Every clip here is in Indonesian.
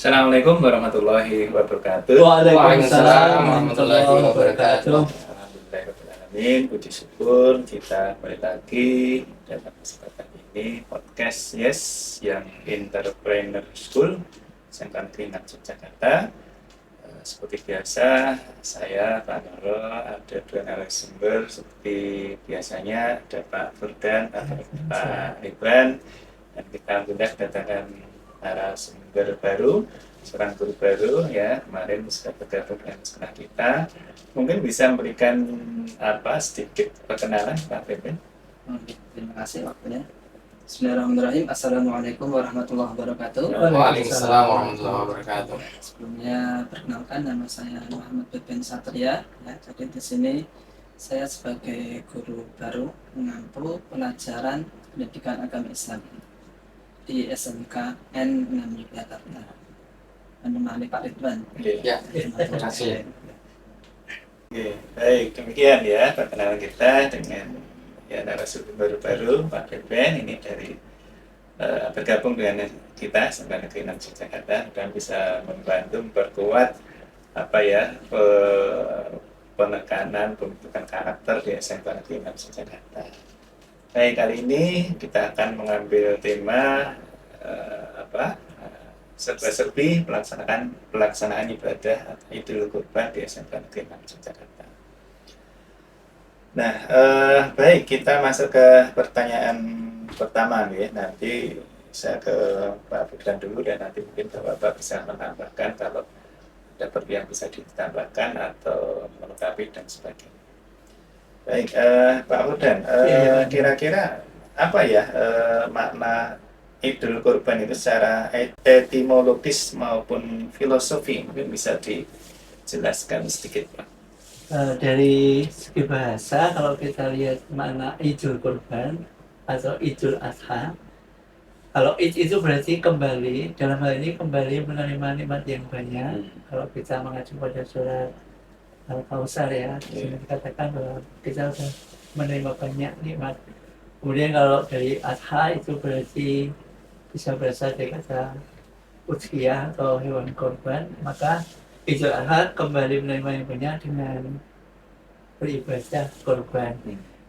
Assalamualaikum warahmatullahi wabarakatuh. Waalaikumsalam warahmatullahi wabarakatuh. Alhamdulillahirrahmanirrahim. Puji syukur kita kembali lagi dalam kesempatan ini podcast yang Entrepreneur School Sangkan Keringat Yogyakarta. Seperti biasa, saya Pak Noro, ada dua narasumber seperti biasanya, ada Pak Furdan atau Pak Iban, dan kita sudah kedatangan narasumber baru, seorang guru baru ya, kemarin sudah bergabung dengan sekolah kita. Mungkin bisa memberikan sedikit perkenalan Pak Iban. Terima kasih waktunya. Bismillahirrahmanirrahim. Assalamualaikum warahmatullahi wabarakatuh. Waalaikumsalam warahmatullahi wabarakatuh. Sebelumnya perkenalkan, nama saya Muhammad Beben Satria. Ya, jadi di sini saya sebagai guru baru mengampu pelajaran pendidikan agama Islam di SMK N6 Yogyakarta. Menemani Pak Ridwan. Ya, terima kasih. Oke, baik, demikian ya perkenalan kita dengan narasumber baru Pak Beben ini dari bergabung dengan kita Sangkan Keringat Yogyakarta dan bisa membantu memperkuat penekanan pembentukan karakter di Sangkan Keringat Yogyakarta. Baik, kali ini kita akan mengambil tema serba-serbi pelaksanaan ibadah Idul Kurban di Sangkan Keringat Yogyakarta. Nah, baik, kita masuk ke pertanyaan pertama nih. Nanti saya ke Pak Fikran dulu dan nanti mungkin Bapak bisa menambahkan kalau ada yang bisa ditambahkan atau melengkapi dan sebagainya. Baik, Pak Fikran, kira-kira apa ya makna Idul Kurban itu secara etimologis maupun filosofi? Mungkin bisa dijelaskan sedikit, Pak. Dari segi bahasa, kalau kita lihat makna Idul Kurban atau Idul Adha, kalau itu berarti kembali, dalam hal ini kembali menerima nikmat yang banyak. Kalau kita mengacu pada surat Al-Kautsar ya, dikatakan bahwa kita sudah menerima banyak nikmat. Kemudian kalau dari Adha itu berarti bisa berasal dari kata udhiyah atau hewan korban, maka Idul Adha kembali menerima yang banyak dengan beribadah korban.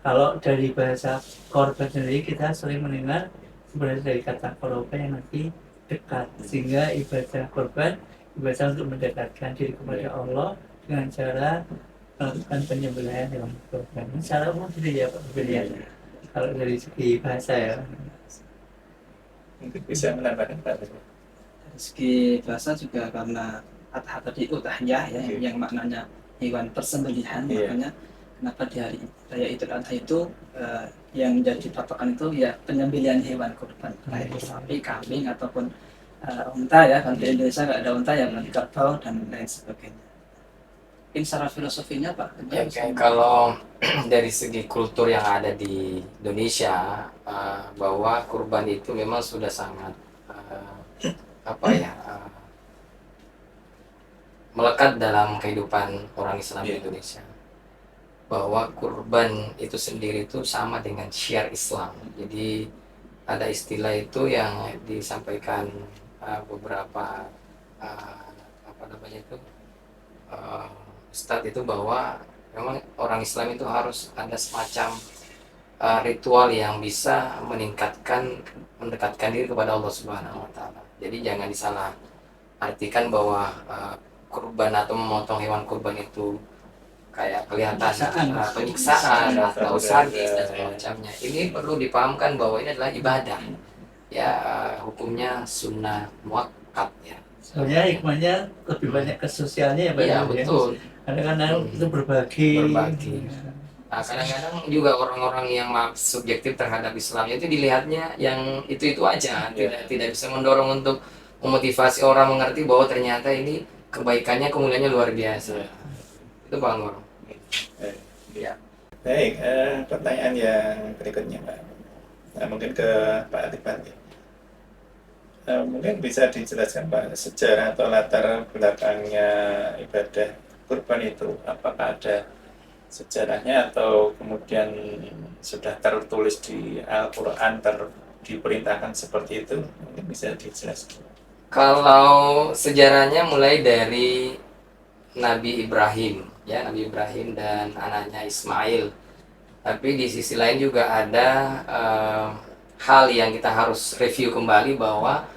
Kalau dari bahasa korban sendiri kita sering mendengar sebenarnya dari kata korban yang nanti dekat, sehingga ibadah korban ibadah untuk mendekatkan diri kepada Allah dengan cara melakukan penyembelihan hewan korban. Secara umum itu ya Pak Belian. Kalau dari segi bahasa ya. Mungkin bisa menambahkan Pak. Dari segi bahasa juga karena Adha tadi udhiyah ya, yang maknanya hewan persembelihan, makanya kenapa di hari raya Idul Adha itu yang menjadi patokan itu ya penyembelihan hewan kurban, baik sapi, kambing ataupun unta ya. Kalau di Indonesia nggak ada unta ya berarti kerbau dan lain sebagainya. Mungkin secara filosofinya Pak. Kalau dari segi kultur yang ada di Indonesia, bahwa kurban itu memang sudah sangat melekat dalam kehidupan orang Islam di Indonesia, bahwa kurban itu sendiri itu sama dengan syiar Islam. Jadi ada istilah itu yang disampaikan beberapa ustadz itu, bahwa memang orang Islam itu harus ada semacam ritual yang bisa mendekatkan diri kepada Allah Subhanahu wa Ta'ala. Jadi jangan disalah artikan bahwa kurban atau memotong hewan kurban itu kayak kelihatan penyiksaan atau sadis dan semacamnya. Ini perlu dipahamkan bahwa ini adalah ibadah ya, hukumnya sunnah muakkad ya. Sebenarnya hikmahnya lebih banyak ke sosialnya ya Pak. Iya betul. Kadang-kadang itu berbagi. Nah, kadang-kadang juga orang-orang yang subjektif terhadap Islamnya itu dilihatnya yang itu aja, tidak bisa mendorong untuk memotivasi orang mengerti bahwa ternyata ini kebaikannya, kemuliaannya luar biasa. Itu Bang Nur. Ya. Baik, pertanyaan yang berikutnya Pak. Nah, mungkin ke Pak Atipan. Mungkin bisa dijelaskan Pak sejarah atau latar belakangnya ibadah kurban itu. Apakah ada sejarahnya atau kemudian sudah tertulis di Al-Quran diperintahkan seperti itu? Mungkin bisa dijelaskan. Kalau sejarahnya mulai dari Nabi Ibrahim, ya Nabi Ibrahim dan anaknya Ismail. Tapi di sisi lain juga ada hal yang kita harus review kembali bahwa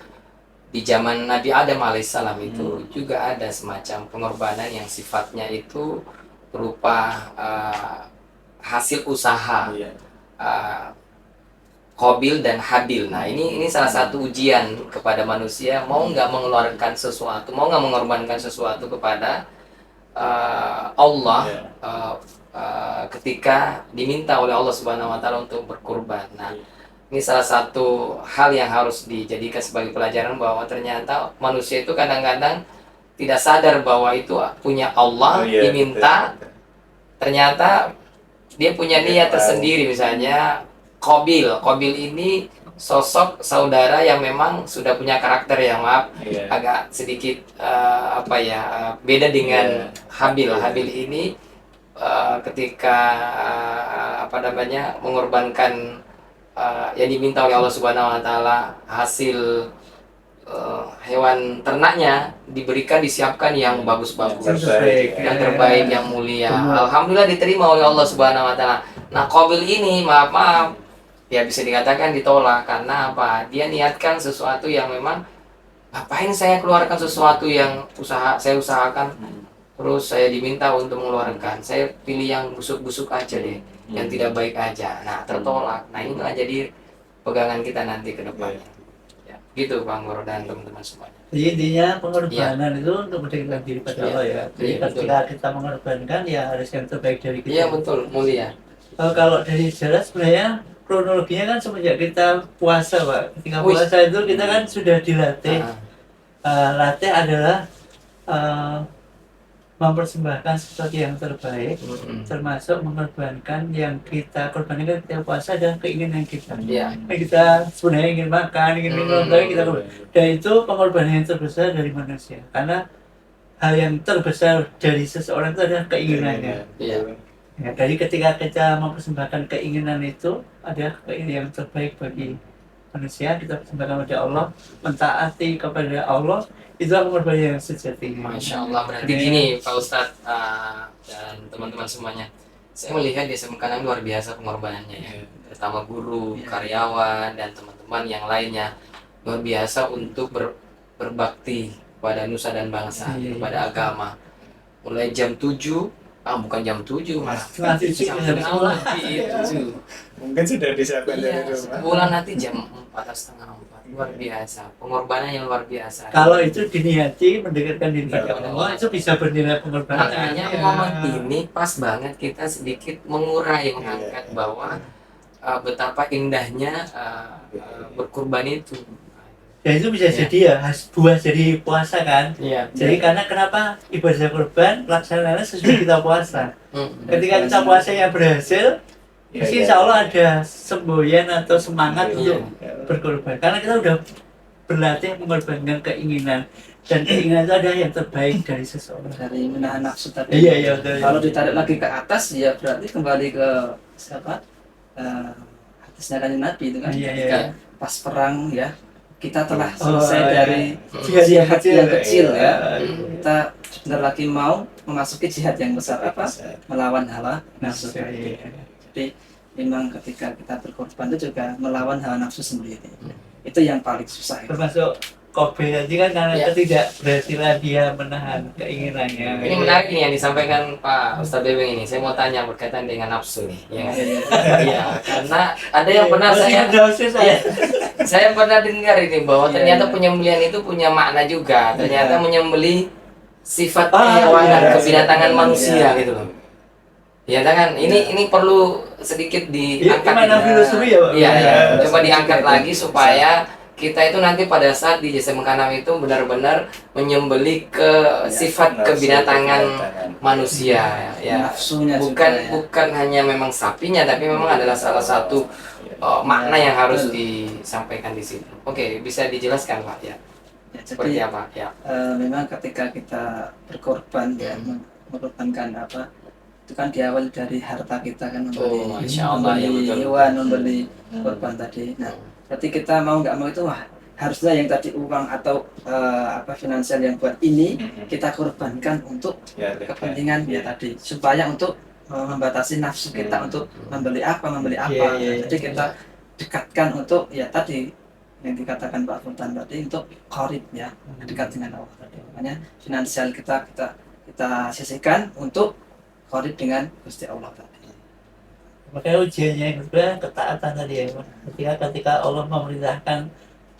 di zaman Nabi Adam alaihissalam itu juga ada semacam pengorbanan yang sifatnya itu berupa hasil usaha. Qabil dan Habil. Nah ini salah satu ujian kepada manusia, mau nggak mengeluarkan sesuatu, mau nggak mengorbankan sesuatu kepada Allah ketika diminta oleh Allah Subhanahu Wa Taala untuk berkurban. Nah ini salah satu hal yang harus dijadikan sebagai pelajaran bahwa ternyata manusia itu kadang-kadang tidak sadar bahwa itu punya Allah, diminta, ternyata dia punya niat tersendiri. Misalnya Qabil ini sosok saudara yang memang sudah punya karakter yang agak sedikit beda dengan Habil. Habil ini ketika mengorbankan yang diminta oleh Allah Subhanahu Wa Taala, hasil hewan ternaknya disiapkan yang bagus-bagus, yang terbaik, yang mulia. Alhamdulillah diterima oleh Allah Subhanahu Wa Taala. Nah Qabil ini maaf ya bisa dikatakan ditolak karena apa? Dia niatkan sesuatu yang memang ngapain saya keluarkan sesuatu yang saya usahakan, terus saya diminta untuk mengeluarkan, saya pilih yang busuk-busuk aja deh, yang tidak baik aja. Nah tertolak. Nah inilah jadi pegangan kita nanti ke depannya. Ya, gitu Bang Goro dan teman-teman semuanya. Jadi intinya pengorbanan itu untuk mendekatkan diri pada Allah ya. Jadi ketika kita mengorbankan ya harus yang terbaik dari kita. Iya betul, mulia. Kalau dari sejarah sebenarnya kronologinya kan semenjak kita puasa Pak. Ketika puasa itu kita kan sudah dilatih. Latih adalah mempersembahkan sesuatu yang terbaik, termasuk mengorbankan yang kita korbankan ketika puasa dan keinginan kita. Kita sebenarnya ingin makan, ingin minum, tapi kita dan itu pengorbanan yang terbesar dari manusia. Karena hal yang terbesar dari seseorang itu adalah keinginannya. Ya, dari ketika kita mempersembahkan keinginan itu ada keinginan yang terbaik bagi manusia, kita persembahkan kepada Allah, mentaati kepada Allah, itulah pengorbanan yang sejati. Masya Allah, berarti gini Pak Ustadz dan teman-teman semuanya, saya melihat di Semenkandang luar biasa pengorbanannya ya, terutama guru, karyawan dan teman-teman yang lainnya luar biasa untuk berbakti kepada nusa dan bangsa, kepada agama. Mulai jam 7 bukan jam 7 malah jam 7 mungkin sudah disiapkan dari rumah. Pulang nanti jam 4 atau setengah 4. Luar biasa, pengorbanan yang luar biasa. Kalau itu diniati mendekatkan diri kepada Allah, itu bisa bernilai pengorbanan. Makanya momen ini pas banget kita sedikit mengangkat bahwa betapa indahnya berkurban itu. Dan itu bisa jadi ya buah jadi puasa kan. Jadi karena kenapa ibadah kurban pelaksanaannya sesuai kita puasa. Ketika kita puasanya berhasil, pasti insya Allah ada semboyan atau semangat untuk berkorban. Karena kita udah berlatih mengorbankan keinginan, dan keinginan itu ada yang terbaik dari seseorang. Dari menahan nafsu tadi. Iya. Kalau ditarik lagi ke atas ya berarti kembali ke siapa? Hadisnya kan Nabi itu kan. Ketika pas perang ya, kita telah selesai dari jihad yang kecil ya. Kita sebentar lagi mau memasuki jihad yang besar, melawan hawa nafsu. Jadi memang ketika kita berkorban itu juga melawan hawa nafsu sendiri. Itu yang paling susah. Termasuk Qabil tadi kan karena ketidakberhasilan dia menahan keinginannya. Ini menarik nih yang disampaikan Pak Ustadz Bebeng ini. Saya mau tanya berkaitan dengan nafsu nih. Iya, karena ada yang pernah saya pernah dengar ini bahwa ternyata penyembelihan itu punya makna juga. Ternyata menyembelih sifat kehewanan, kebinatangan manusia gitu loh. Ya kan, ini perlu sedikit diangkat. Iya, coba diangkat lagi supaya kita itu nanti pada saat di Semenkandang itu benar-benar menyembelih ke sifat kebinatangan manusia ya. Bukan hanya memang sapinya, tapi memang adalah salah satu makna yang harus disampaikan di situ. Oke, bisa dijelaskan Pak ya? Seperti apa ya? Memang ketika kita berkorban ya, mengorbankan itu kan diawali dari harta kita kan, membeli hewan, membeli korban tadi. Nah, berarti kita mau nggak mau itu harusnya yang tadi uang atau finansial yang buat ini kita korbankan untuk Ya, kepentingan ya tadi, supaya untuk membatasi nafsu kita untuk membeli apa jadi kita dekatkan untuk ya tadi yang dikatakan Pak Sultan tadi, untuk qarib ya, dekat dengan Allah tadi. Makanya finansial kita sisihkan untuk qarib dengan Gusti Allah tadi. Makanya ujiannya yang kedua ketaatan tadi ya, ketika Allah memerintahkan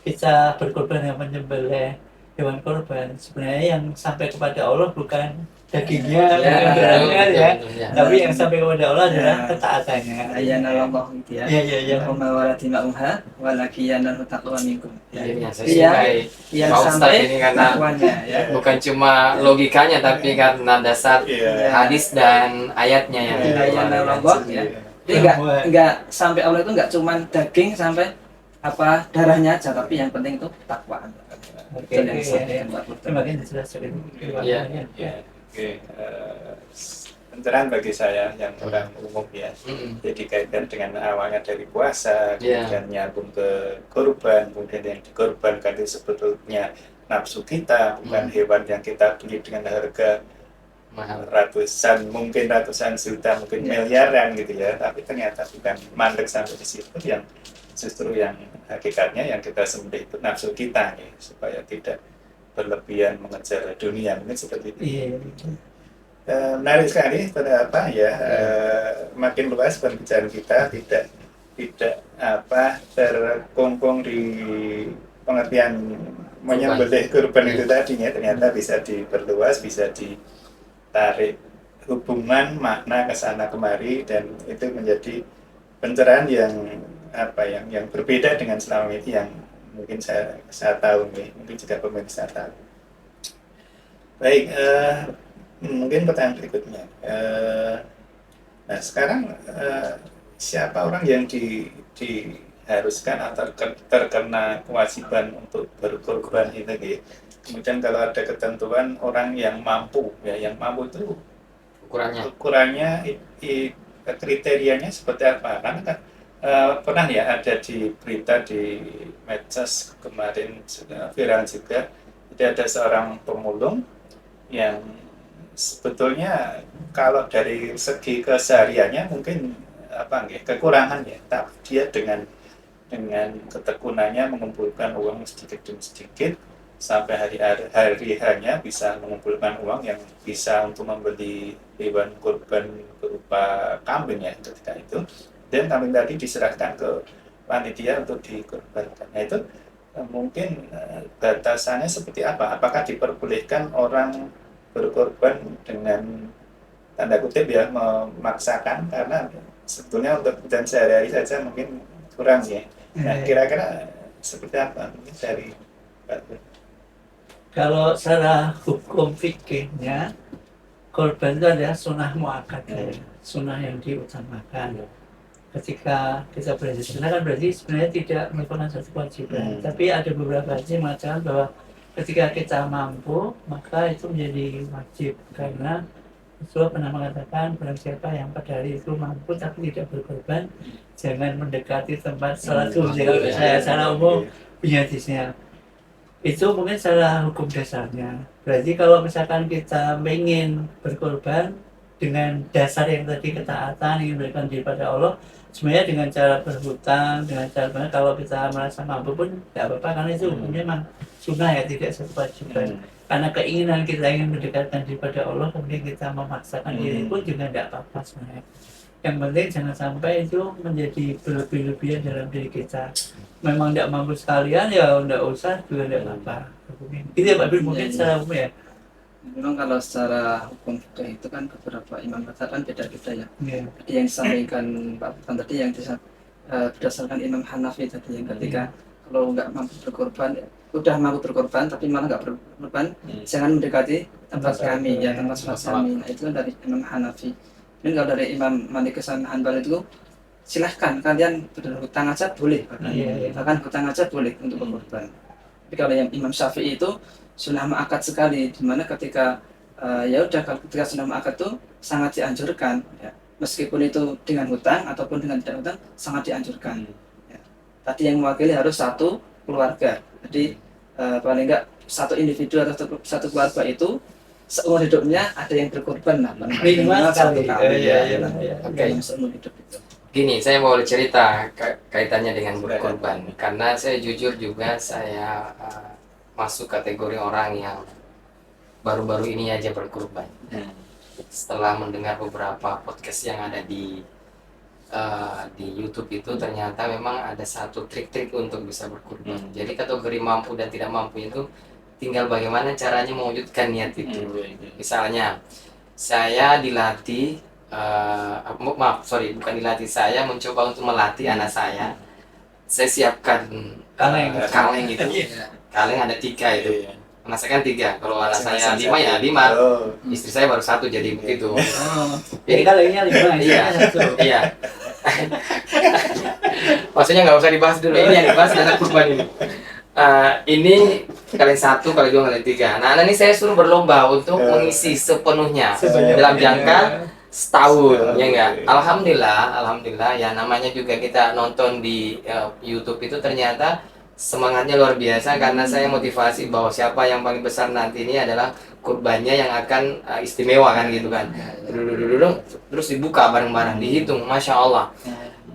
kita berkorban dengan menyembelih hewan korban, sebenarnya yang sampai kepada Allah bukan dagingnya, bukan darahnya ya, tapi yang sampai kepada Allah adalah ketaatannya. Ayana Allah gitu ya. Iya. Walati ma'uha walakiyana taqwa minkum. Yang saya sukai Pak Ustadz ini karena bukan cuma logikanya, tapi karena dasar hadis dan ayatnya yang ayana Allah ya. Jadi enggak sampai Allah itu enggak cuma daging sampai darahnya aja, tapi yang penting itu takwa. Oke. Terima kasih. Iya. Oke, pencerahan bagi saya yang orang umum ya. Jadi kaitan dengan awalnya dari puasa, kemudian nyambung ke korban, kemudian yang dikorbankan itu sebetulnya nafsu kita, bukan hewan yang kita beli dengan harga ratusan juta, mungkin miliaran gitu ya, tapi ternyata bukan mandek sampai di situ. Yang justru yang hakikatnya yang kita sembelih itu nafsu kita nih, supaya tidak berlebihan mengejar dunia, mungkin seperti itu. Menarik sekali, makin luas pembicaraan kita, tidak terkungkung di pengertian menyembelih kurban itu tadinya, ternyata bisa diperluas, bisa ditarik hubungan makna kesana kemari, dan itu menjadi pencerahan yang berbeda dengan selama ini yang mungkin saya tahu nih, mungkin juga pemirsa tahu. Baik, mungkin pertanyaan berikutnya. Nah sekarang siapa orang yang diharuskan atau terkena kewajiban untuk berkorban itu gitu? Kemudian kalau ada ketentuan orang yang mampu, ya yang mampu itu ukurannya kriterianya seperti apa? Karena kan pernah ya ada di berita di medsos kemarin viral juga, jadi ada seorang pemulung yang sebetulnya kalau dari segi kesehariannya mungkin kekurangan ya, tapi dia dengan ketekunannya mengumpulkan uang sedikit demi sedikit sampai hari-harinya bisa mengumpulkan uang yang bisa untuk membeli hewan kurban berupa kambing ya ketika itu. Dan kambing tadi diserahkan ke panitia untuk dikorbankan. Nah itu mungkin batasannya seperti apa? Apakah diperbolehkan orang berkorban dengan tanda kutip ya memaksakan, karena sebetulnya untuk kebutuhan sehari-hari saja mungkin kurang ya. Nah kira-kira seperti apa dari Pak? Kalau secara hukum fikihnya, korban itu adalah sunnah muakkad, sunnah yang diutamakan. Ketika kita berhaji sunnah kan berarti sebenarnya tidak merupakan satu kewajiban, tapi ada beberapa hadis mengatakan bahwa ketika kita mampu maka itu menjadi wajib, karena Rasulullah pernah mengatakan barang siapa yang pada hari itu mampu tapi tidak berkorban, jangan mendekati tempat salat subuh. Saya secara umum punya hadisnya. Itu mungkin secara hukum dasarnya. Berarti kalau misalkan kita ingin berkorban dengan dasar yang tadi ketaatan, ingin berikan diri pada Allah, sebenarnya dengan cara berhutang, dengan cara kalau kita merasa mampu pun tidak apa-apa, karena itu hukumnya memang sunnah ya, tidak satu kewajiban. Karena keinginan kita ingin mendekatkan diri pada Allah, kemudian kita memaksakan diri pun juga tidak apa-apa sebenarnya. Yang penting jangan sampai itu menjadi berlebih-lebihan dalam diri kita. Memang tidak mampu sekalian ya tidak usah, juga tidak apa-apa. Itu ya Pak Bil, mungkin secara umum ya. Memang kalau secara hukum fikih itu kan beberapa imam mazhab kan beda-beda ya. Yang disampaikan Pak Bukan tadi yang berdasarkan Imam Hanafi tadi, yang ketika kalau nggak mampu berkorban, udah mampu berkorban tapi malah nggak berkorban, jangan mendekati tempat kami ya, tempat sholat kami. Nah itu kan dari Imam Hanafi. Dan kalau dari Imam Malik sama Hanbal itu silahkan kalian berhutang aja boleh, bahkan hutang aja boleh untuk berkorban. Tapi kalau yang Imam Syafi'i itu sunnah muakkad sekali, dimana ketika ketika sunnah muakkad itu sangat dianjurkan ya. Meskipun itu dengan hutang ataupun dengan tidak hutang sangat dianjurkan ya. Tadi yang mewakili harus satu keluarga, jadi Jadi paling enggak satu individu atau satu keluarga itu seumur hidupnya ada yang berkorban lah, Minimal satu sekali. kali Iya. dalam seumur hidup itu. Gini, saya mau cerita kaitannya dengan berkorban. Karena saya jujur juga saya masuk kategori orang yang baru-baru ini aja berkorban. Setelah mendengar beberapa podcast yang ada di YouTube itu, ternyata memang ada satu trik-trik untuk bisa berkorban. Jadi kategori mampu dan tidak mampu itu tinggal bagaimana caranya mewujudkan niat itu. Misalnya saya dilatih, bukan dilatih, saya mencoba untuk melatih anak saya. Saya siapkan kaleng itu. Kaleng ada 3 itu. Anak saya kan 3. Kalau anak saya 5 ya 5. Istri saya baru 1, jadi begitu. Jadi kalengnya 5, Iya. Maksudnya nggak usah dibahas dulu. Ini yang dibahas adalah kurban ini. Ini kaleng 1, kaleng 2, kaleng 3. Nah, ini saya suruh berlomba untuk mengisi sepenuhnya dalam jangka setahun, ya enggak? Alhamdulillah ya, namanya juga kita nonton di YouTube itu ternyata semangatnya luar biasa, karena saya motivasi bahwa siapa yang paling besar nanti ini adalah kurbannya yang akan istimewa kan gitu kan. Terus dibuka bareng-bareng, dihitung, Masya Allah.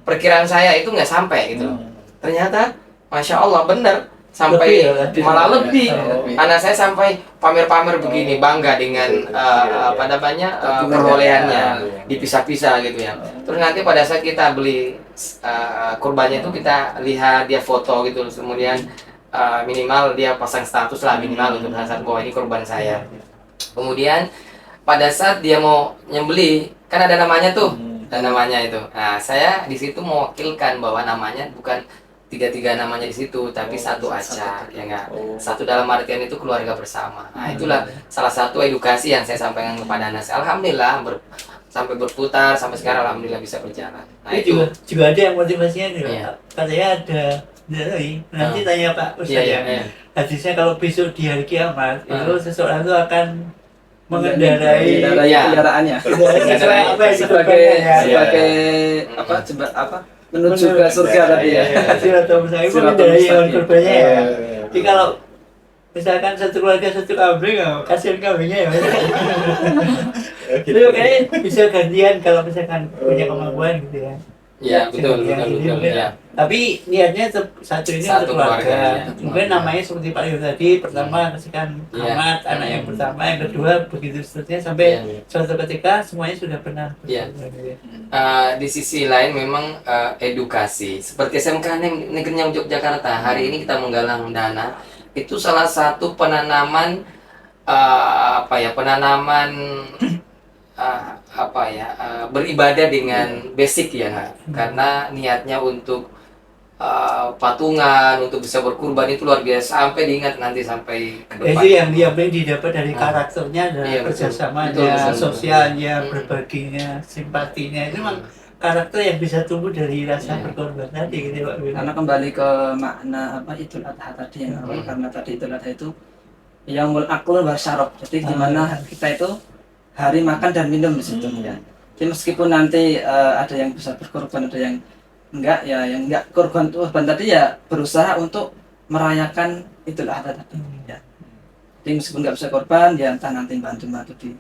Perkiraan saya itu nggak sampai gitu. Ternyata Masya Allah benar, sampai malah lebih. Anak saya sampai pamer-pamer begini, bangga dengan perolehannya, dipisah-pisah gitu ya. Terus nanti pada saat kita beli kurbannya itu kita lihat dia foto gitu, kemudian minimal dia pasang status lah minimal untuk saat bahwa ini kurban saya. Kemudian pada saat dia mau nyembeli kan ada namanya tuh, ada namanya itu. Nah, saya di situ mewakilkan bahwa namanya bukan 3 namanya di situ, tapi satu aja, ya enggak? Satu dalam artian itu keluarga bersama. Nah, itulah salah satu edukasi yang saya sampaikan kepada anak saya. Alhamdulillah sampai berputar sampai sekarang, alhamdulillah bisa berjalan. Nah, itu juga ada yang motivasinya nih, Iya. katanya ada nanti tanya Pak Ustaz ya. Hadisnya kalau besok di hari kiamat itu seseorang itu akan mengendarai kendaraannya sebagai menuju ke surga tadi ya. Siratul mustaqim mengendarai hewan kurbannya ya. Jadi kalau misalkan satu keluarga satu kambing, kasihan kambingnya ya. Itu kayaknya bisa gantian kalau misalkan punya kemampuan gitu ya. Iya, betul ya. Tapi niatnya satu ini Satu untuk keluarga. keluarga. Mungkin namanya seperti Pak Yu tadi, pertama kasihkan amat anak yang pertama, yang kedua begitu seterusnya sampai suatu ketika semuanya sudah pernah. Iya. Di sisi lain memang edukasi seperti SMK Negeri Yogyakarta hari ini kita menggalang dana, itu salah satu penanaman beribadah dengan basic ya, karena niatnya untuk patungan, untuk bisa berkurban itu luar biasa, sampai diingat nanti sampai ke depan. Itu yang didapat dari karakternya, dari kerjasamanya, betul. sosialnya, berbaginya, simpatinya, itu memang karakter yang bisa tumbuh dari rasa berkorban tadi gitu Pak. Karena kembali ke makna Idul Adha tadi yang awal, karena tadi Idul Adha itu yaumul akl wa syarab, jadi dimana kita itu hari makan dan minum di situ ya. Jadi meskipun nanti ada yang bisa berkorban, ada yang enggak ya, yang enggak korban tadi ya berusaha untuk merayakan Idul Adha tadi ya. Jadi meskipun enggak bisa korban ya, entah nanti bantu di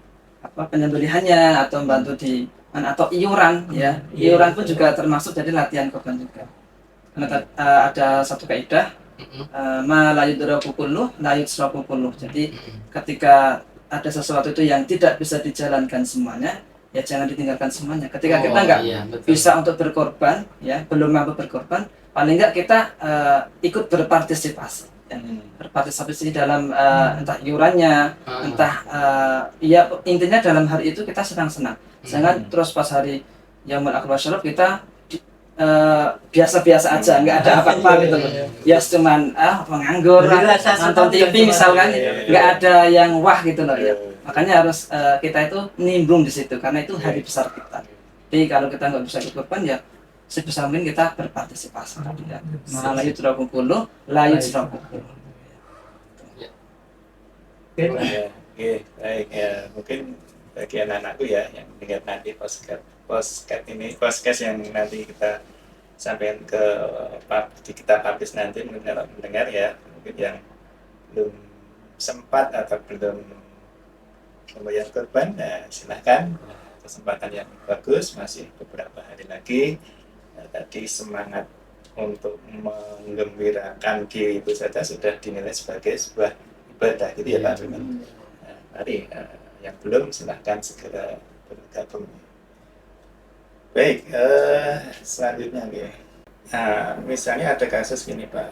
penyembelihannya atau bantu di atau iuran ya. Iuran pun juga termasuk jadi latihan korban juga. Karena ada satu kaidah ma la yudraku kulluh la yutsraku kulluh. Jadi ketika ada sesuatu itu yang tidak bisa dijalankan semuanya, ya jangan ditinggalkan semuanya. Ketika kita nggak bisa untuk berkorban, ya belum mampu berkorban, paling nggak kita ikut berpartisipasi, ya. Berpartisipasi dalam entah iurannya, entah ya intinya dalam hari itu kita senang-senang. Jangan terus pas hari Yaumul Akbar Syarab kita biasa-biasa aja, nggak ada apa-apa gitu loh. Ya cuman menganggur, nonton TV misalkan, nggak ada yang wah gitu loh ya. Makanya harus kita itu nimbrung di situ, karena itu hari besar kita. Jadi kalau kita nggak bisa berkorban ya sebisa mungkin kita berpartisipasi tadi ya. Malah itu rakukulu, layu rakukulu. Oke, baik ya. Mungkin bagi anak-anakku ya yang dengar nanti podcast yang nanti kita sampaikan kita publish nanti mendengar ya, mungkin yang belum sempat atau belum membayar kurban, nah, silahkan, kesempatan yang bagus, masih beberapa hari lagi. Nah, tadi semangat untuk menggembirakan Q itu saja sudah dinilai sebagai sebuah ibadah gitu ya Pak Firman. Nah, mari yang belum silahkan segera bergabung. Baik, selanjutnya nih. Nah, misalnya ada kasus gini Pak,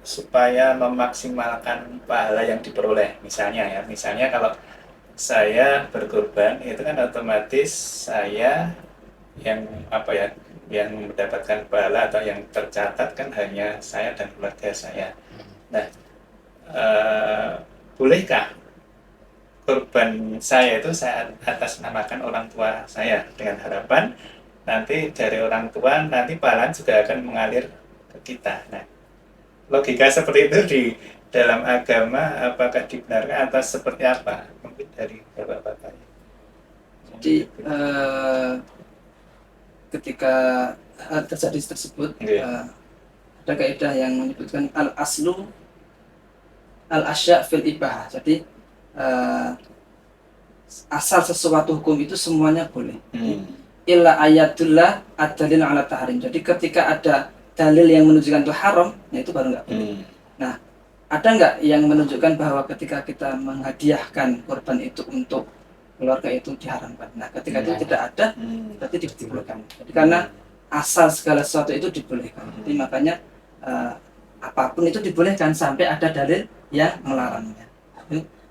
supaya memaksimalkan pahala yang diperoleh, misalnya kalau saya berkurban itu kan otomatis saya yang yang mendapatkan pahala atau yang tercatat kan hanya saya dan keluarga saya. Nah, bolehkah kurban saya itu saya atasnamakan orang tua saya dengan harapan nanti dari orang tua nanti pahala juga akan mengalir ke kita. Nah, logika seperti itu di dalam agama apakah dibenarkan atau seperti apa? Mungkin dari Bapak-Bapak. Jadi ketika terjadi tersebut ada kaidah yang menyebutkan al-aslu al-asya' fil ibah. Jadi asal sesuatu hukum itu semuanya boleh. Illa ayatullah ad-dalil ala tahrim. Jadi ketika ada dalil yang menunjukkan itu haram, nah itu baru nggak boleh. Nah, ada nggak yang menunjukkan bahwa ketika kita menghadiahkan korban itu untuk keluarga itu diharamkan? Nah, ketika itu tidak ada, berarti dibolehkan. Jadi karena asal segala sesuatu itu dibolehkan. Jadi makanya apapun itu dibolehkan sampai ada dalil yang melarangnya.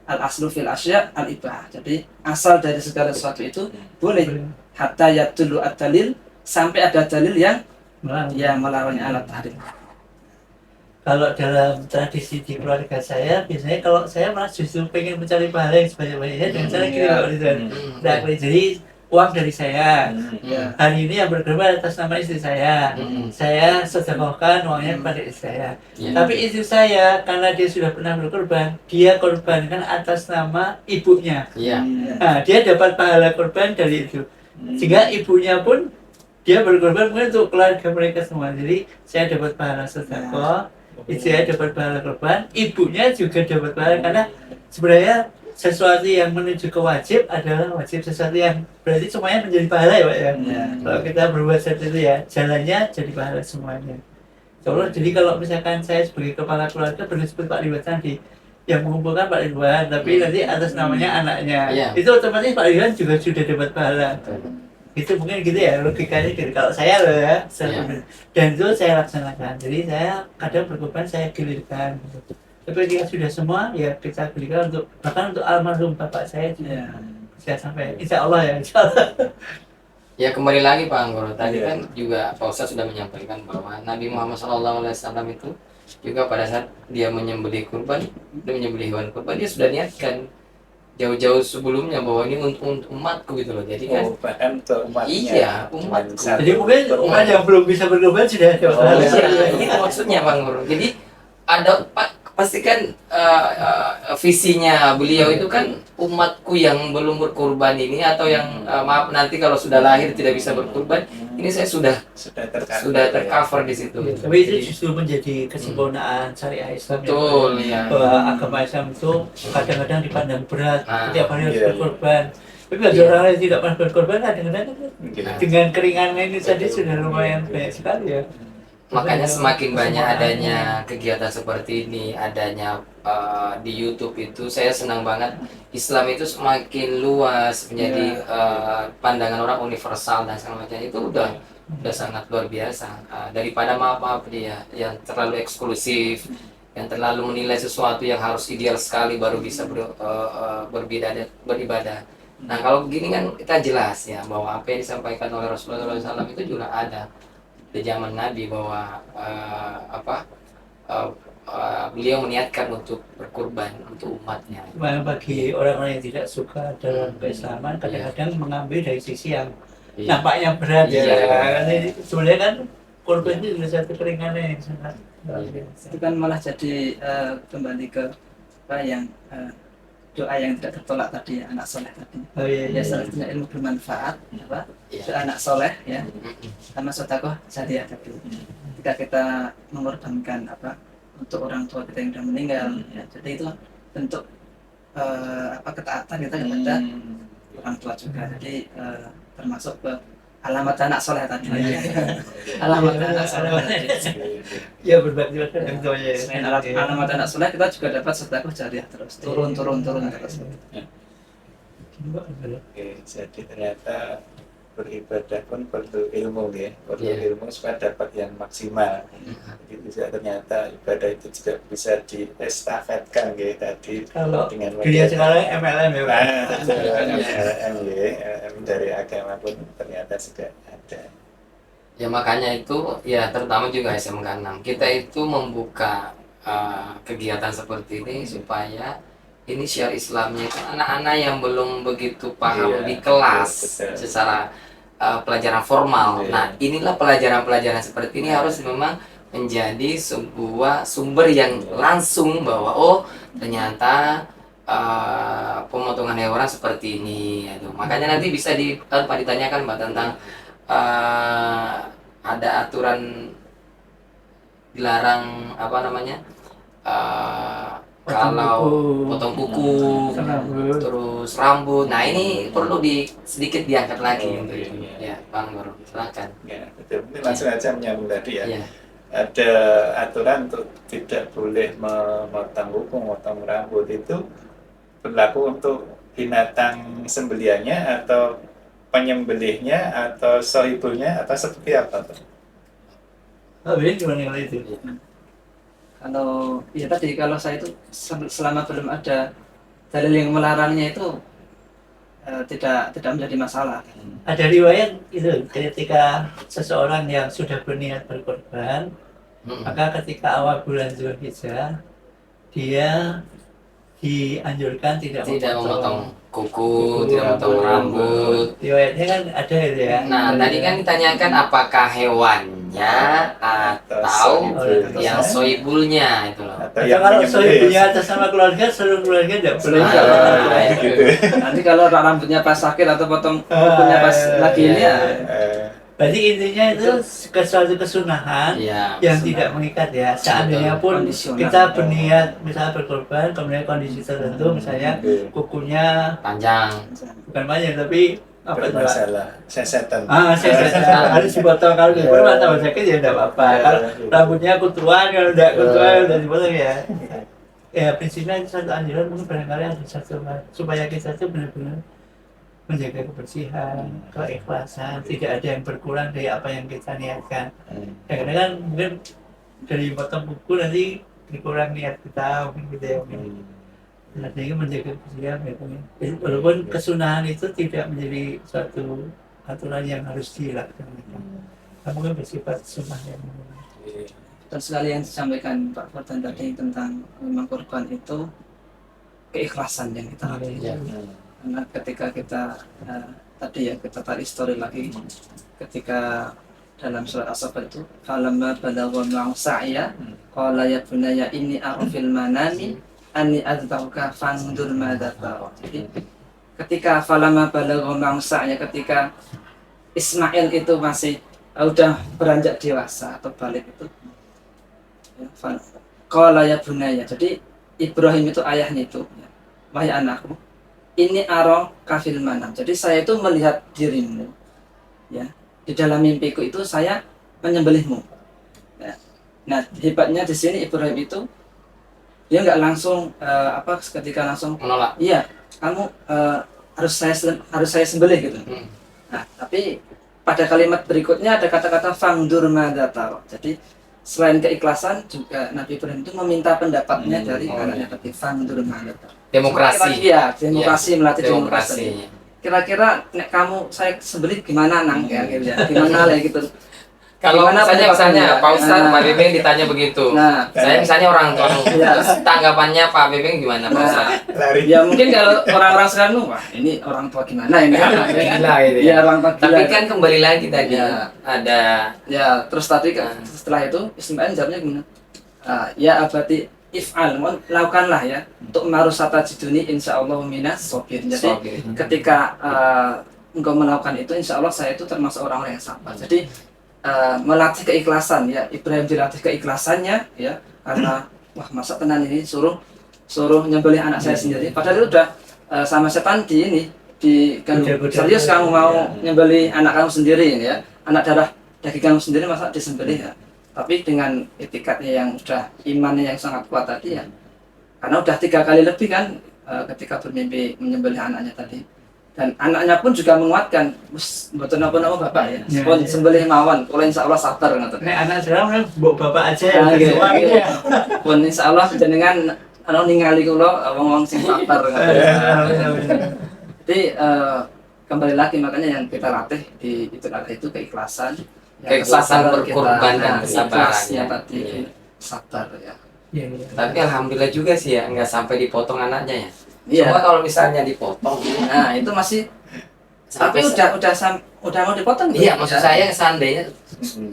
Al-aslu fil asya' al-ibah. Jadi asal dari segala sesuatu itu boleh. Hatta yadullu ad-dalil, sampai ada dalil yang melarangnya ala tahrim. Kalau dalam tradisi di keluarga saya, biasanya kalau saya malah justru pengen mencari pahala yang sebanyak-banyaknya dengan cara gini Pak Rizwan. Nah, jadi uang dari saya, hari ini yang berkorban atas nama istri saya sedekahkan uangnya kepada istri saya. Tapi istri saya, karena dia sudah pernah berkorban, dia korbankan atas nama ibunya. Nah, dia dapat pahala korban dari itu. Sehingga ibunya pun dia berkorban mungkin untuk keluarga mereka semua. Jadi saya dapat pahala sedekah, istri saya dapat pahala korban, ibunya juga dapat pahala, karena sebenarnya sesuatu yang menuju ke wajib adalah wajib, sesuatu yang berarti semuanya menjadi pahala ya Pak ya. Kalau kita berbuat seperti itu ya, jalannya jadi pahala semuanya. Jadi kalau misalkan saya sebagai kepala keluarga benar seperti Pak Ridwan tadi, yang mengumpulkan Pak Ridwan, tapi nanti atas namanya anaknya, itu otomatis Pak Ridwan juga sudah dapat pahala. Itu mungkin gitu ya logikanya gitu. Kalau saya loh ya, dan itu saya laksanakan. Jadi saya kadang berkorban saya gilirkan. Tapi ketika sudah semua ya kita gilirkan untuk bahkan untuk almarhum bapak saya juga saya sampai insya Allah ya. Insya Allah. Ya kembali lagi Pak Anggoro, tadi kan juga Pak Ustadz sudah menyampaikan bahwa Nabi Muhammad SAW itu juga pada saat dia menyembelih kurban, dia menyembelih hewan kurban, dia sudah niatkan jauh-jauh sebelumnya bahwa ini untuk umatku gitu loh. Jadi kan bahkan untuk umatnya. Iya, umatku. Jadi mungkin umat yang belum bisa berkorban sudah ada. Itu maksudnya Bang Guru. Jadi ada pastikan visinya beliau itu kan umatku yang belum berkorban ini atau yang maaf nanti kalau sudah lahir tidak bisa berkorban, ini saya sudah tercover di situ. Tapi itu justru menjadi kesempurnaan syariah Islam. Betul ya. Bahwa agama Islam itu kadang-kadang dipandang berat, setiap hari harus berkorban. Tapi bagi orang yang tidak pernah berkorban, kadang-kadang dengan keringanan ini tadi sudah lumayan banyak sekali ya. Makanya semakin banyak adanya kegiatan seperti ini, adanya di YouTube itu, saya senang banget. Islam itu semakin luas menjadi pandangan orang universal dan segala macam, itu udah sangat luar biasa. Daripada maaf dia yang terlalu eksklusif, yang terlalu menilai sesuatu yang harus ideal sekali baru bisa beribadah. Nah kalau begini kan kita jelas ya bahwa apa yang disampaikan oleh Rasulullah SAW itu juga ada di zaman Nabi, bahwa beliau meniatkan untuk berkurban untuk umatnya. Bagi orang-orang yang tidak suka dalam keislaman, kadang-kadang mengambil dari sisi yang nampaknya berat ya. Sebenarnya kan korban itu juga satu keringanan yang sangat itu kan malah jadi kembali ke apa yang doa yang tidak tertolak tadi ya, anak soleh tadi. Ya selanjutnya ilmu bermanfaat, doa anak soleh ya, sama sedekah jariah tadi. Ketika kita mengorbankan untuk orang tua kita yang sudah meninggal. Ya, jadi itu bentuk ketaatan kita kepada orang tua juga. Jadi termasuk ke alamat anak soleh tadi. Alamat anak soleh tadi. Ya berbakti pada orang tuanya. Selain alamat anak soleh, kita juga dapat sedekah jariah terus turun terus. Oke, jadi ternyata beribadah pun perlu ilmu ya, perlu Iya. ilmu supaya dapat yang maksimal. Jadi juga ternyata ibadah itu juga bisa diestafetkan ya tadi Kalau dengan dunia metode- sekarang MLM ya Pak. LM ya, LM dari agama pun ternyata juga ada. Ya makanya itu ya terutama juga SMK 6 kita itu membuka kegiatan seperti ini supaya ini syiar Islamnya itu anak-anak yang belum begitu paham Iya, di kelas betul. secara pelajaran formal. Iya. Nah inilah pelajaran-pelajaran seperti ini harus memang menjadi sebuah sumber yang langsung bahwa oh ternyata pemotongan hewan seperti ini. Aduh, makanya nanti bisa ditanyakan Mbak tentang ada aturan dilarang apa namanya kalau potong kuku Rambut. terus rambut. Nah ini perlu sedikit diangkat lagi Oh, untuk itu. iya. Ya Bang Baru silakan. Ya, betul. Ini langsung aja menyambung tadi ya. Ya. Ada aturan untuk tidak boleh memotong kuku, memotong rambut itu berlaku untuk binatang sembelihannya atau penyembelihnya atau sohibulnya atau seperti apa tuh? Oh, ini gimana kalau itu? Kalau ya tadi kalau saya itu selama belum ada dalil yang melarangnya itu tidak menjadi masalah. Ada riwayat itu ketika seseorang yang sudah berniat berkorban, maka ketika awal bulan Zulhijjah dia dianjurkan tidak memotong kuku, tidak memotong rambut. Riwayatnya kan ada itu ya. Nah, tadi kan ditanyakan apakah hewannya atau yang soibulnya itu loh. Atau Atau kalau penyembelih. sohibulnya atas nama keluarga, seluruh keluarga tidak boleh. Ah, itu. gitu. Nanti kalau rambutnya pas sakit atau potong kukunya pas lagi ini ya Berarti intinya itu ke suatu kesunahan Iya. yang tidak mengikat ya. Seandainya pun Kondisional. kita berniat misalnya berkorban, kemudian kondisi tertentu misalnya kukunya Panjang. bukan banyak tapi apa itu, Pak? Bermasalah sesetan. Saya harus dipotong kalau dikorban tambah sakit ya tidak apa-apa. Kalau rambutnya kutuan kalau tidak kutuan udah dipotong ya. Ya prinsipnya itu satu anjuran mungkin barangkali ada satu supaya kita itu benar-benar menjaga kebersihan, keikhlasan, tidak ada yang berkurang dari apa yang kita niatkan. Kadang-kadang kan mungkin dari potong kuku nanti berkurang niat kita mungkin gitu ya. Nah, jadi menjaga kebersihan gitu ya. Walaupun kesunahan itu tidak menjadi suatu aturan yang harus dilaksanakan. Namun mungkin bersifat sunnah yang dan sekali yang disampaikan Pak Fordan tadi tentang memang korban itu keikhlasan yang kita lakukan. Ya. Karena ketika kita tadi ya kita tarik story lagi ketika dalam surat As-Saff itu falamma balagha ma'u sa'ya qala ya bunayya inni ara fil manami anni adbauka fandur madza tara. Jadi ketika falamma balagha ma'u sa'ya ketika Ismail itu masih udah beranjak dewasa atau balik itu qala ya bunayya. Jadi Ibrahim itu ayahnya itu wahai anakku ini aro kafil manam. Jadi saya itu melihat dirimu, ya di dalam mimpiku itu saya menyembelihmu. Ya. Nah hebatnya di sini Ibrahim itu dia nggak langsung ketika langsung Menolak. iya kamu harus saya sembelih gitu. Nah tapi pada kalimat berikutnya ada kata-kata fangdur madataro. Jadi selain keikhlasan juga Nabi Ibrahim itu meminta pendapatnya dari anaknya tadi fangdur madataro. Demokrasi. Iya, demokrasi melatih demokrasi. Demokrasi. Kira-kira nek kamu saya sembelih gimana nang ya gitu ya. Gimana lah gitu. Kalau Gimana misalnya pendapatnya? Pak Ustadz, Nah. Pak Bebeng ditanya begitu. Nah, Saya misalnya orang tua, Iya. terus tanggapannya Pak Bebeng gimana Pak Nah. Ustadz? Lari. ya mungkin kalau orang-orang sekarang wah ini orang tua gimana ini Gila gitu ya. ya orang tua gila. Tapi kan kembali lagi tadi Ya. ada Ya terus tadi kan setelah itu Ismail jawabnya gimana? Ya abadi if'al, lakukanlah ya untuk marusata jiduni insyaallah minas sobir. Jadi Sobir. ketika engkau melakukan itu insya Allah saya itu termasuk orang-orang yang sabar. Jadi melatih keikhlasan ya. Ibrahim dilatih keikhlasannya ya, karena wah masa tenan ini suruh nyembelih anak saya sendiri, padahal itu udah sama setan serius kamu mau nyembelih anak kamu sendiri ya, anak darah daging kamu sendiri masa disembelih ya. Tapi dengan etikatnya yang sudah, imannya yang sangat kuat tadi ya, karena udah 3 kali lebih kan ketika bermimpi menyembelih anaknya tadi, dan anaknya pun juga menguatkan, betul apa bapak ya, pun sembelih mawon, kalau insya Allah sabar ngoten. Nek anak sekarang mbok bapak aja yang Nggih. kesuwen gitu ya. Pun insya Allah jenengan ningali kula wong sing sabar ngoten. Jadi kembali lagi, makanya yang kita latih di Idul Adha itu keikhlasan, Keikhlasan berkorban dan kesabaran ikhlasnya ya. tadi, Iya. sabar ya. Iya, iya. Tapi alhamdulillah juga sih ya, nggak sampai dipotong anaknya ya. Iya. Cuma kalau misalnya dipotong, Nah itu masih, tapi sampai udah mau dipotong. iya, maksud saya seandainya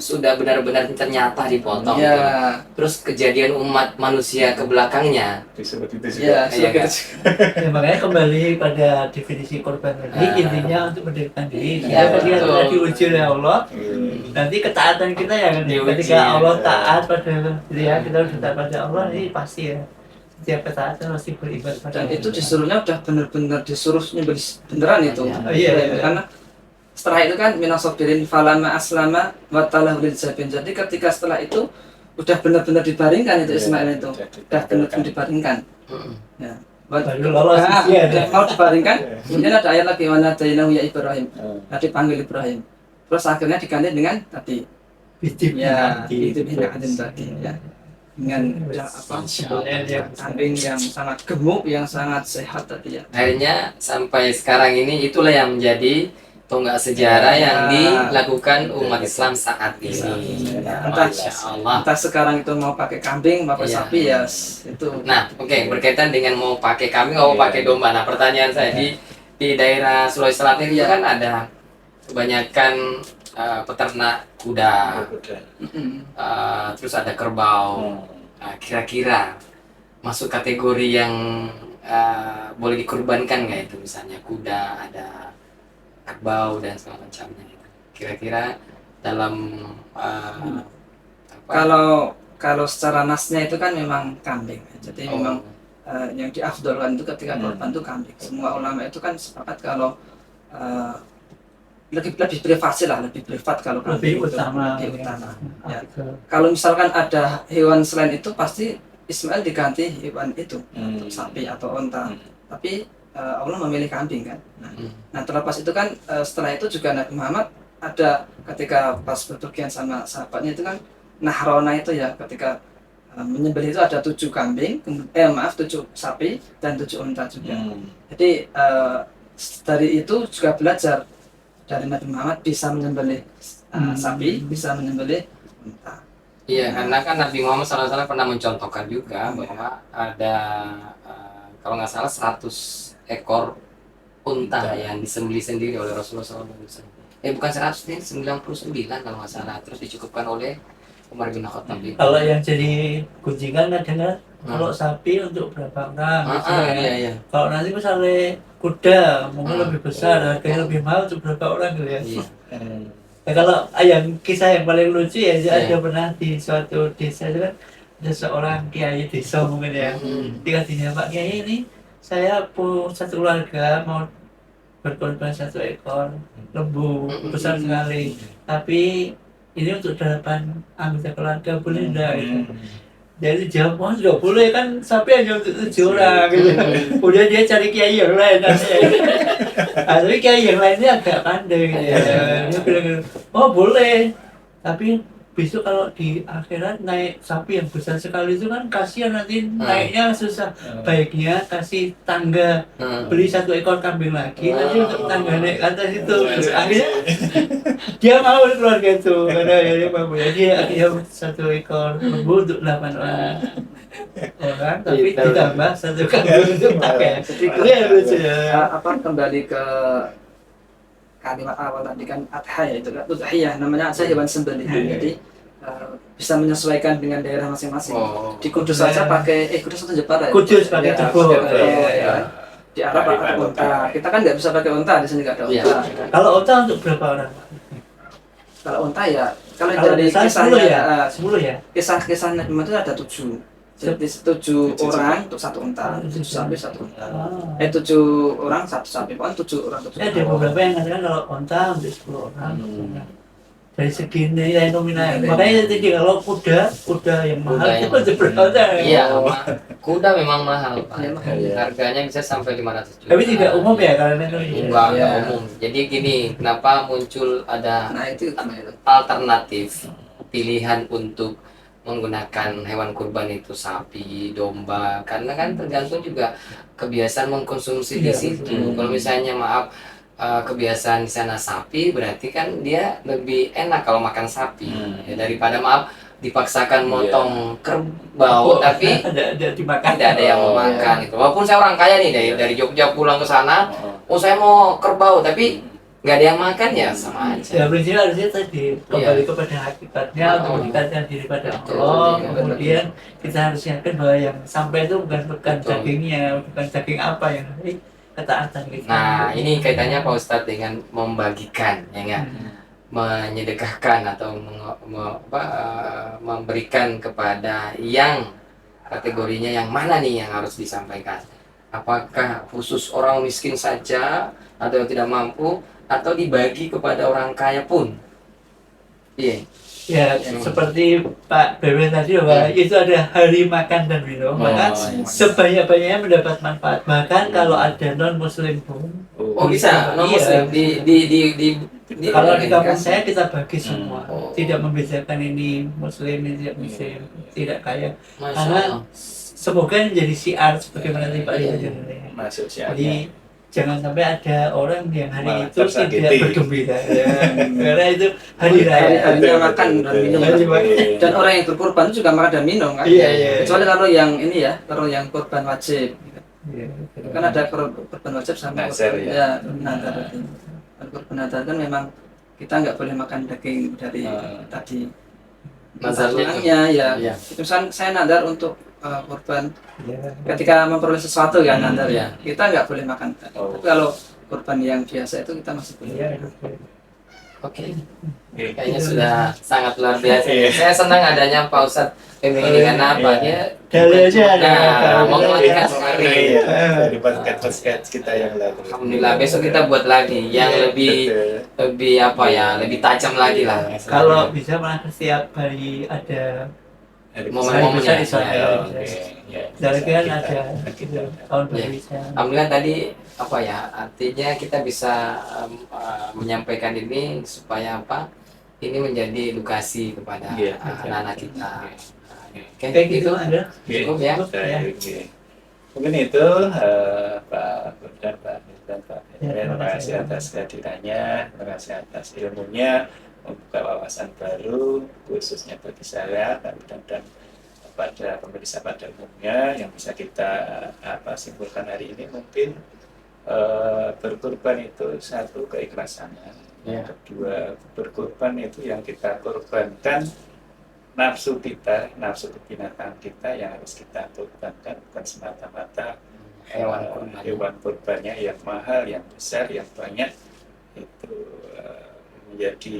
sudah benar-benar ternyata dipotong Iya. gitu. Terus kejadian umat manusia ke belakangnya, disebut itu Iya, juga. Iya, sudah kan? gitu. Ya, makanya kembali pada definisi korban tadi, intinya untuk mendirikan diri. Iya, Ketika betul. sudah diuji oleh Allah, Hmm. nanti ketaatan kita ya kan. Diuji, Ketika Allah ya. taat pada dia, kita harus taat pada Allah, ini pasti ya. Setiap ketaatan pasti beribadah pada Dan Allah. itu disuruhnya udah bener-bener disuruh nyembelih beneran itu. Iya. Iya, iya. Karena setelah itu kan minasobirin falama aslama watalahu lil jabin. Jadi ketika setelah itu udah benar-benar dibaringkan itu Ismail itu. Udah benar-benar dibaringkan. Ya. Baru lolos Nah, ujian. udah mau dibaringkan, kemudian ada ayat lagi wana dainahu ya Ibrahim. Nah, dipanggil Ibrahim. Terus akhirnya diganti dengan tadi Bijib ya nanti. itu binatin tadi ya. Dengan Sebenarnya dia kambing yang sangat gemuk, yang sangat sehat tadi ya. akhirnya sampai sekarang ini itulah yang menjadi tonggak sejarah yang dilakukan umat Islam saat ini. Entah- Masya Allah. Entah sekarang itu mau pakai kambing, mau pakai Iya. sapi ya itu. Nah, oke, berkaitan dengan mau pakai kambing, mau pakai domba. Nah, pertanyaan saya di daerah Sulawesi Selatan itu Iya. kan ada kebanyakan peternak kuda, Mm-mm. terus ada kerbau. Nah, kira-kira masuk kategori yang boleh dikorbankan nggak itu, misalnya kuda, ada kerbau dan segala macamnya itu. Kira-kira dalam Kalau secara nasnya itu kan memang kambing. Jadi Oh. memang yang diafdolkan itu ketika korban itu kambing. Semua ulama itu kan sepakat kalau lebih privasi lah, lebih privat kalau kambing lebih itu, utama. lebih utama. Ya. Betul. Kalau misalkan ada hewan selain itu pasti Ismail diganti hewan itu, untuk sapi atau onta. Tapi Allah memilih kambing kan. Nah terlepas itu kan setelah itu juga Nabi Muhammad ada ketika pas berpergian sama sahabatnya itu kan nahrona itu ya, ketika menyembelih itu ada 7 kambing, 7 sapi dan 7 unta juga. Jadi dari itu juga belajar dari Nabi Muhammad bisa menyembelih sapi, bisa menyembelih unta. Iya, karena kan Nabi Muhammad SAW pernah mencontohkan juga bahwa ada kalau nggak salah 100 ekor unta yang disembelih sendiri oleh Rasulullah SAW. Bukan 100 nih, 99 kalau nggak salah. Terus dicukupkan oleh Umar bin Khattab. Kalau yang jadi kunjingan kadang kalau sapi untuk berapa orang gitu ya. Iya. Kalau nanti misalnya kuda mungkin lebih besar, harganya lebih mahal untuk berapa orang gitu ya. Iya. Nah, kalau yang kisah yang paling lucu ya, Iya. ada pernah di suatu desa itu kan ada seorang kiai desa mungkin ya. Dikasihnya, Pak Kiai, ini saya punya satu keluarga mau berkorban 1 ekor lembu besar sekali, tapi ini untuk 8 anggota keluarga, boleh enggak gitu. Jadi jawab, oh sudah boleh kan, sapi hanya untuk 7 orang gitu. Kemudian dia cari kiai yang lain tapi kiai yang lainnya agak pandai gitu ya. Dia bilang gitu, oh boleh, tapi besok kalau di akhirat naik sapi yang besar sekali itu kan kasihan, nanti naiknya susah. Baiknya kasih tangga, beli 1 ekor kambing lagi, nanti untuk tangga naik ke atas itu. Akhirnya dia mau keluarga itu, karena dia mau, dia 1 ekor lembu untuk 8 orang, tapi ditambah 1 kambing untuk pakai. Jadi Itu yang lucu ya. kembali ke kalimat awal tadi kan adha ya, itu kan udhiyah, namanya aja hewan sembelihan. Jadi bisa menyesuaikan dengan daerah masing-masing. Di Kudus saja pakai Kudus atau Jepara ya? Kudus pakai kerbau. Ya. Di Arab pakai unta. Kita kan nggak bisa pakai unta, di sini nggak ada unta. Iya. Ya. Kalau unta untuk berapa orang? Kalau unta ya Kalau Kalau dari misalnya 10 kisahnya ya? 10 ya? kisah Nabi Muhammad itu ada 7. Jadi 7 orang untuk satu unta, 7 sapi satu unta. Ah. 7 orang satu sapi, pokoknya 7 orang 7 Ada beberapa yang mengatakan kalau onta untuk 10 orang. Dari segi nilai nominal. Makanya tadi kalau kuda yang mahal Kuda itu yang- aja berapa? Iya, kuda memang mahal, Pak. Iya, mahal. Harganya bisa sampai 500 juta. Tapi tidak umum ya karena itu. Enggak Iya. umum. Jadi gini, kenapa muncul ada Nah itu gimana itu? alternatif pilihan untuk menggunakan hewan kurban itu sapi, domba, karena kan tergantung juga kebiasaan mengkonsumsi di Iya, situ. betul. Kalau misalnya maaf kebiasaan di sana sapi, berarti kan dia lebih enak kalau makan sapi ya, daripada maaf dipaksakan motong kerbau tapi ada dimakan. tidak ada yang mau Oh, makan itu. Walaupun saya orang kaya nih dari Jogja pulang ke sana, oh saya mau kerbau tapi nggak ada yang makan ya sama aja. Ya prinsipnya harusnya tadi kembali kepada hakikatnya untuk mendekatkan diri pada Allah. Betul. Kemudian kita harus yakin bahwa yang sampai itu bukan Betul. dagingnya, bukan daging apa yang ketaatan kita. Nah, ini kaitannya Pak Ustadz dengan membagikan, ya nggak? Menyedekahkan atau memberikan kepada yang kategorinya yang mana nih yang harus disampaikan? Apakah khusus orang miskin saja atau yang tidak mampu atau dibagi kepada orang kaya pun? Iya. Ya, seperti Pak BW tadi bahwa itu ada hari makan dan minum, maka sebanyak-banyaknya mendapat manfaat. Bahkan kalau ada non muslim pun, Oh bisa, non muslim di kalau di kampung saya kita bagi semua, Oh. tidak membedakan ini muslim, ini tidak muslim, tidak kaya. Masya Karena Allah. semoga menjadi syiar sebagaimana tadi Pak Iya. Yudhya. Masuk Jadi siapnya. jangan sampai ada orang yang hari Malah itu tersakiti. tidak bergembira, ya. Karena itu hari raya. Harinya makan dan minum. Hari makan. Dan orang yang berkorban itu juga makan dan minum kan. Iya, iya. Kecuali kalau yang ini ya, kalau yang korban wajib. Iya. Kan ada korban wajib sama Nazar, korban ya. nazar tadi. Kalau korban nazar kan memang kita nggak boleh makan daging dari tadi. Nazarnya itu. Tulangnya ya. Iya. Itu saya nazar untuk korban Iya. ketika memperoleh sesuatu kan nazar Iya. ya. Kita nggak boleh makan. Oh. Tapi kalau korban yang biasa itu kita masih boleh. Iya. Oke. Oke. Kayaknya sudah sangat luar biasa. Iya. Saya senang adanya Pak Ustadz Peming ini karena apa? Dia Kali aja ada. Nah, menguatkan sekali. Iya, dari podcast kita yang lalu. Alhamdulillah besok kita buat lagi yang lebih apa ya, lebih tajam lagi lah. Kalau bisa malah setiap hari ada Momen-momennya. hari besar Israel. Oke, ya. Dari kan Kita- ada kita- tahun Iya. baru Islam. Alhamdulillah tadi apa ya, artinya kita bisa menyampaikan ini supaya apa, ini menjadi edukasi kepada Iya, anak-anak kita. Oke, Kayak gitu ada. cukup ya. Baik, oke. Mungkin itu Pak Burdan, Pak Burdan, Pak Ya, Terima terima kasih kasih. atas kehadirannya, terima kasih atas ilmunya, membuka wawasan baru khususnya bagi saya dan pada pemirsa pada umumnya yang bisa kita simpulkan hari ini mungkin berkorban itu satu keikhlasan, yang kedua berkorban itu yang kita korbankan nafsu kita, nafsu kebinatang kita yang harus kita korbankan, bukan semata-mata hewan kurbannya yang mahal, yang besar, yang banyak itu menjadi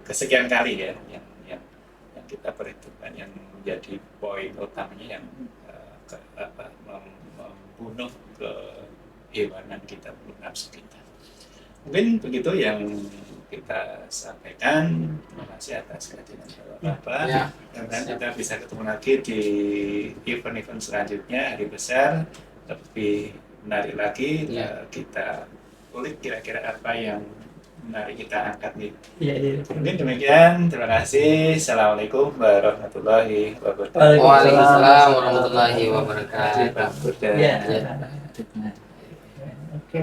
kesekian kali ya yang kita perhitungkan, yang menjadi poin utamanya yang membunuh kehewanan kita, membunuh nafsu kita. Mungkin begitu yang kita sampaikan. Terima kasih atas kehadiran Bapak. Ya. Dan kita bisa ketemu lagi di event-event selanjutnya, hari besar, lebih menarik lagi. Ya. Kita kulik kira-kira apa yang menarik kita angkat nih. Iya, iya. Mungkin demikian. Terima kasih. Assalamualaikum warahmatullahi wabarakatuh. Waalaikumsalam warahmatullahi wabarakatuh. Pak Burdan. Iya. Ya. Oke.